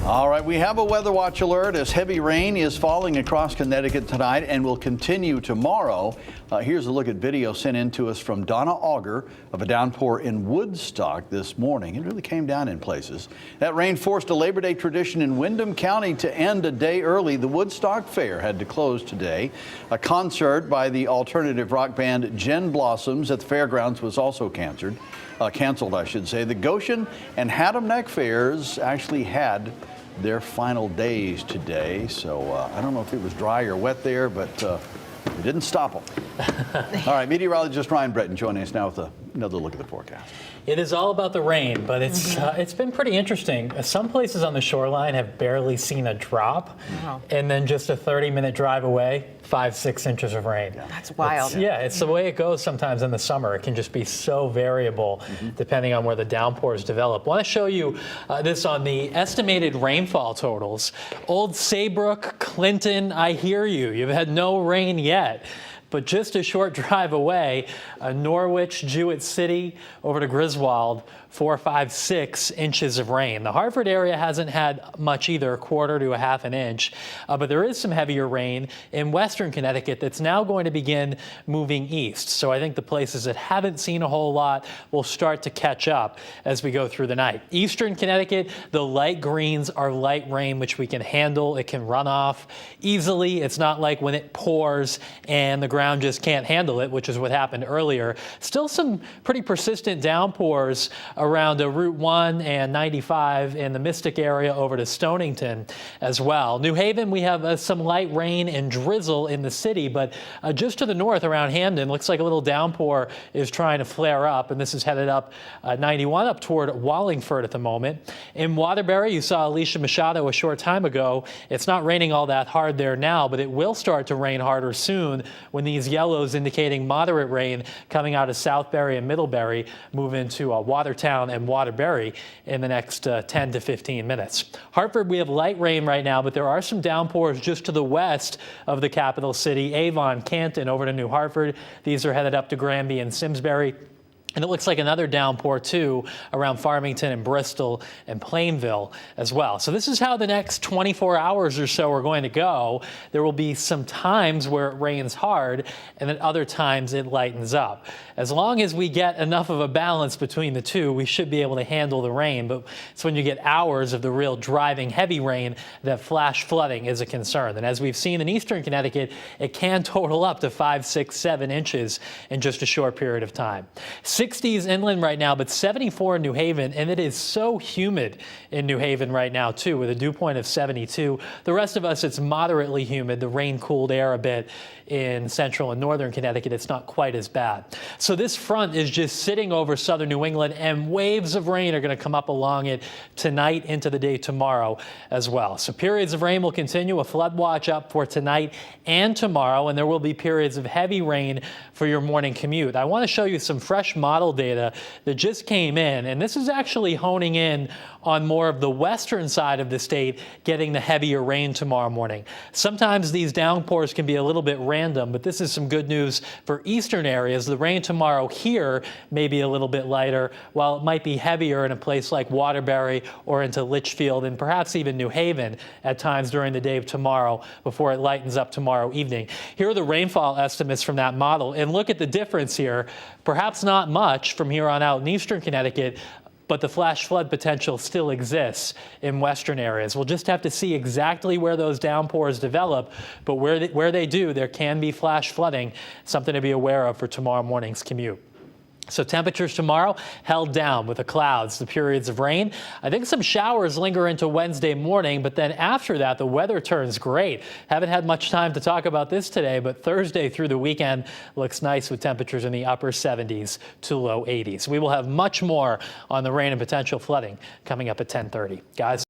All right, we have a weather watch alert as heavy rain is falling across Connecticut tonight and will continue tomorrow. Here's a look at video sent in to us from Donna Auger of a downpour in Woodstock this morning. It really came down in places. That rain forced a Labor Day tradition in Windham County to end a day early. The Woodstock Fair had to close today. A concert by the alternative rock band Gin Blossoms at the fairgrounds was also canceled. The Goshen and Haddam Neck fairs actually had their final days today. So I don't know if it was dry or wet there, but it didn't stop them. All right, meteorologist Ryan Breton joining us now with another look at the forecast. It is all about the rain, but it's been pretty interesting. Some places on the shoreline have barely seen a drop, and then just a 30-minute drive away, 5-6 inches of rain. That's wild. It's the way it goes sometimes in the summer. It can just be so variable depending on where the downpours develop. I want to show you this on the estimated rainfall totals. Old Saybrook, Clinton, I hear you. You've had no rain yet. But just a short drive away, Norwich, Jewett City, over to Griswold, 4, 5, 6 inches of rain. The Hartford area hasn't had much either, 1/4 to 1/2 an inch, but there is some heavier rain in western Connecticut that's now going to begin moving east. So I think the places that haven't seen a whole lot will start to catch up as we go through the night. Eastern Connecticut, the light greens are light rain, which we can handle. It can run off easily. It's not like when it pours and the ground just can't handle it, which is what happened earlier. Still some pretty persistent downpours around Route 1 and 95 in the Mystic area over to Stonington as well. New Haven, we have some light rain and drizzle in the city, but just to the north around Hamden, looks like a little downpour is trying to flare up, and this is headed up 91 up toward Wallingford at the moment. In Waterbury, you saw Alicia Machado a short time ago. It's not raining all that hard there now, but it will start to rain harder soon when these yellows indicating moderate rain coming out of Southbury and Middlebury move into Watertown and Waterbury in the next 10 to 15 minutes. Hartford, we have light rain right now, but there are some downpours just to the west of the capital city. Avon, Canton, over to New Hartford. These are headed up to Granby and Simsbury. And it looks like another downpour, too, around Farmington and Bristol and Plainville as well. So this is how the next 24 hours or so are going to go. There will be some times where it rains hard, and then other times it lightens up. As long as we get enough of a balance between the two, we should be able to handle the rain. But it's when you get hours of the real driving heavy rain that flash flooding is a concern. And as we've seen in eastern Connecticut, it can total up to 5, 6, 7 inches in just a short period of time. 60s inland right now, but 74 in New Haven, and it is so humid in New Haven right now, too, with a dew point of 72. The rest of us, it's moderately humid. The rain cooled air a bit in central and northern Connecticut. It's not quite as bad. So this front is just sitting over southern New England, and waves of rain are going to come up along it tonight into the day tomorrow as well. So periods of rain will continue, a flood watch up for tonight and tomorrow, and there will be periods of heavy rain for your morning commute. I want to show you some fresh model data that just came in, and this is actually honing in on more of the western side of the state getting the heavier rain tomorrow morning. Sometimes these downpours can be a little bit random, but this is some good news for eastern areas. The rain tomorrow here may be a little bit lighter, while it might be heavier in a place like Waterbury or into Litchfield and perhaps even New Haven at times during the day of tomorrow before it lightens up tomorrow evening. Here are the rainfall estimates from that model, and look at the difference here. Perhaps not much from here on out in eastern Connecticut, but the flash flood potential still exists in western areas. We'll just have to see exactly where those downpours develop, but where they do, there can be flash flooding, something to be aware of for tomorrow morning's commute. So temperatures tomorrow held down with the clouds, the periods of rain. I think some showers linger into Wednesday morning, but then after that, the weather turns great. Haven't had much time to talk about this today, but Thursday through the weekend looks nice with temperatures in the upper 70s to low 80s. We will have much more on the rain and potential flooding coming up at 10:30. Guys.